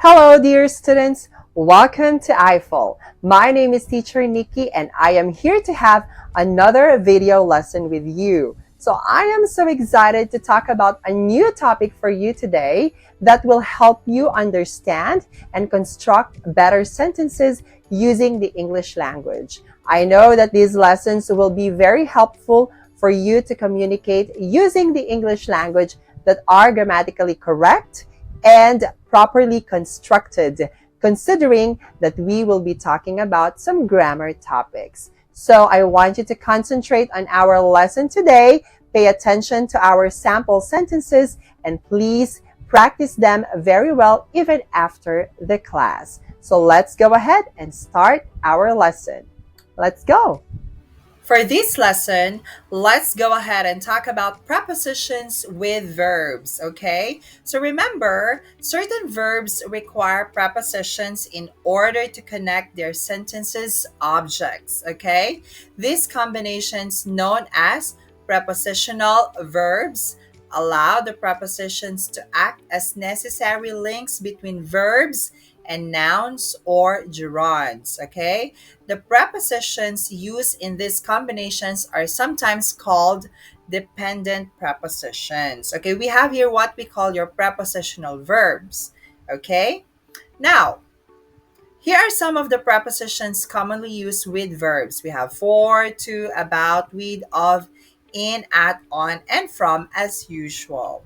Hello, dear students. Welcome to I-Fal. My name is Teacher Nikki, and I am here to have another video lesson with you. So I am so excited to talk about a new topic for you today that will help you understand and construct better sentences using the English language. I know that these lessons will be very helpful for you to communicate using the English language that are grammatically correct and properly constructed, considering that we will be talking about some grammar topics. So I want you to concentrate on our lesson today, pay attention to our sample sentences, and please practice them very well even after the class. So let's go ahead and start our lesson. Let's go. For this lesson, let's go ahead and talk about prepositions with verbs, okay? So remember, certain verbs require prepositions in order to connect their sentences objects, okay? These combinations, known as prepositional verbs, allow the prepositions to act as necessary links between verbs and nouns or gerunds, okay? The prepositions used in these combinations are sometimes called dependent prepositions. Okay, we have here what we call your prepositional verbs. Okay, now here are some of the prepositions commonly used with verbs. We have for, to, about, with, of, in, at, on, and from as usual.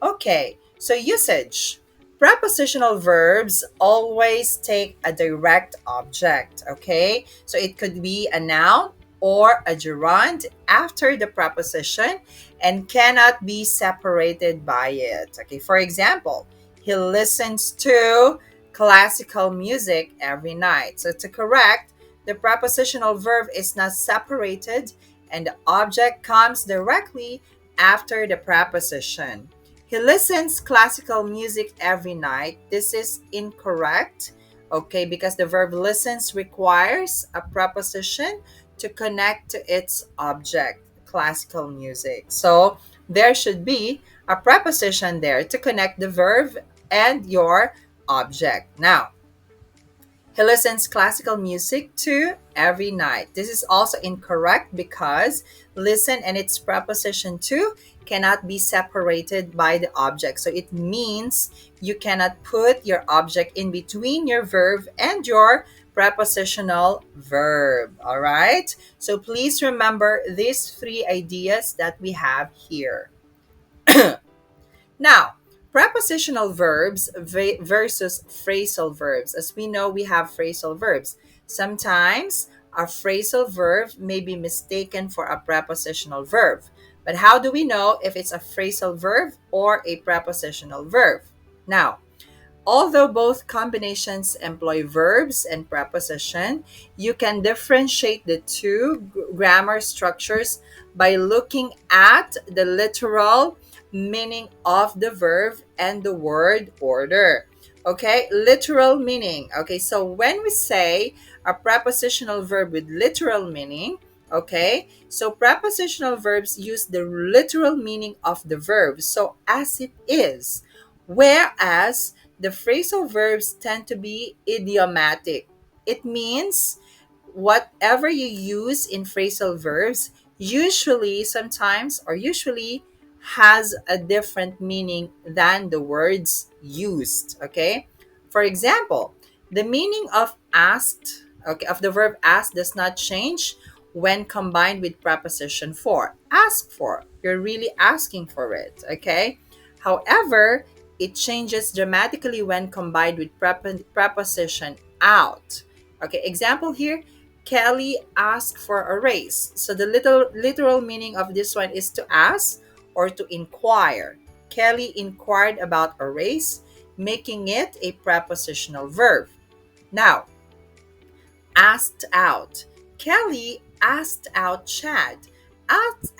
Okay, so usage. Prepositional verbs always take a direct object, okay? So it could be a noun or a gerund after the preposition and cannot be separated by it. Okay, for example, he listens to classical music every night. So to correct, the prepositional verb is not separated and the object comes directly after the preposition. He listens classical music every night. This is incorrect, okay, because the verb listens requires a preposition to connect to its object, classical music. So there should be a preposition there to connect the verb and your object. Now, he listens classical music too every night. This is also incorrect because listen and its preposition to cannot be separated by the object. So it means you cannot put your object in between your verb and your prepositional verb. All right? So please remember these three ideas that we have here. Now, prepositional verbs versus phrasal verbs. As we know, we have phrasal verbs. Sometimes a phrasal verb may be mistaken for a prepositional verb. But how do we know if it's a phrasal verb or a prepositional verb? Now, although both combinations employ verbs and preposition, you can differentiate the two grammar structures by looking at the literal meaning of the verb and the word order. Okay, literal meaning. Okay, so when we say a prepositional verb with literal meaning, okay, so prepositional verbs use the literal meaning of the verb, so as it is, whereas the phrasal verbs tend to be idiomatic. It means whatever you use in phrasal verbs usually, sometimes, or usually has a different meaning than the words used. Okay, for example, the meaning of asked, okay, of the verb ask does not change when combined with preposition for. Ask for, you're really asking for it. Okay, however, it changes dramatically when combined with preposition out. Okay, example here, Kelly asked for a raise. So the literal meaning of this one is to ask or to inquire. Kelly inquired about a raise, making it a prepositional verb. Now, asked out. Kelly asked out Chad.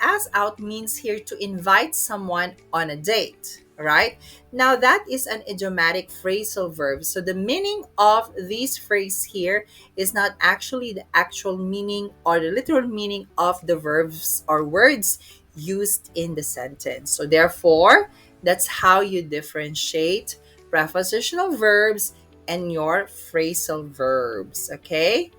Ask out means here to invite someone on a date, right? Now that is an idiomatic phrasal verb. So the meaning of this phrase here is not actually the actual meaning or the literal meaning of the verbs or words used in the sentence. So therefore, that's how you differentiate prepositional verbs, and your phrasal verbs. Okay?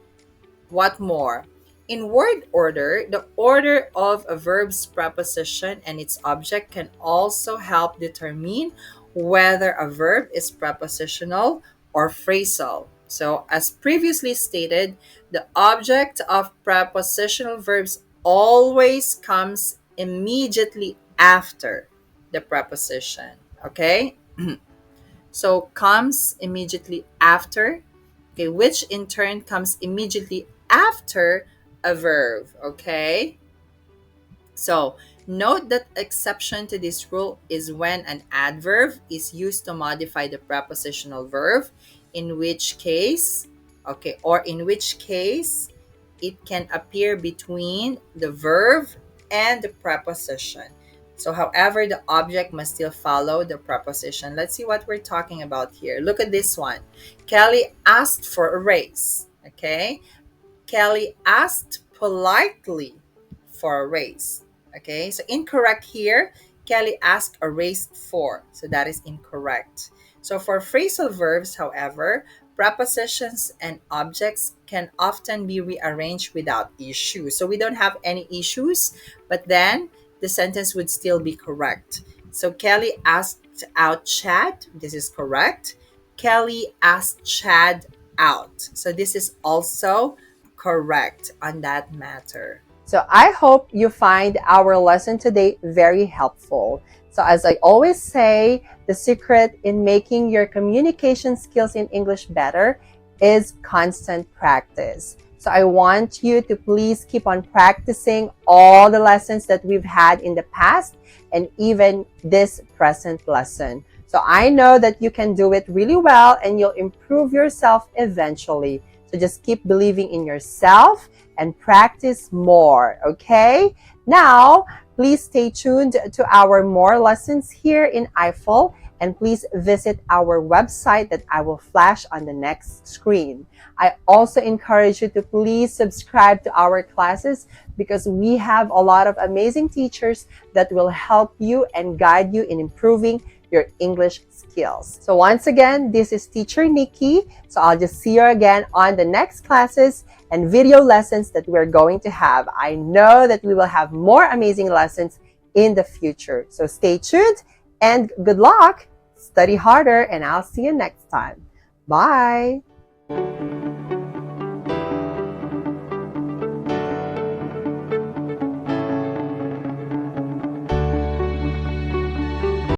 What more? In word order, the order of a verb's preposition and its object can also help determine whether a verb is prepositional or phrasal. So, as previously stated, the object of prepositional verbs always comes immediately after the preposition. Okay? So, comes immediately after, okay, which in turn comes immediately after a verb, okay? So, note that exception to this rule is when an adverb is used to modify the prepositional verb, in which case, okay, or in which case it can appear between the verb and the preposition. So, however, the object must still follow the preposition. Let's see what we're talking about here. Look at this one. Kelly asked for a raise, okay? Kelly asked politely for a raise. Okay, so incorrect here. Kelly asked a raise for. So that is incorrect. So for phrasal verbs, however, prepositions and objects can often be rearranged without issues. So we don't have any issues, but then the sentence would still be correct. So Kelly asked out Chad. This is correct. Kelly asked Chad out. So this is also correct on that matter. So I hope you find our lesson today very helpful. So as I always say, the secret in making your communication skills in English better is constant practice. So I want you to please keep on practicing all the lessons that we've had in the past and even this present lesson. So I know that you can do it really well and you'll improve yourself eventually. So just keep believing in yourself and practice more, okay? Now, please stay tuned to our more lessons here in I-Fal, and please visit our website that I will flash on the next screen. I also encourage you to please subscribe to our classes because we have a lot of amazing teachers that will help you and guide you in improving your English skills. So once again, this is Teacher Nikki. So I'll just see you again on the next classes and video lessons that we're going to have. I know that we will have more amazing lessons in the future. So stay tuned and good luck. Study harder and I'll see you next time. Bye.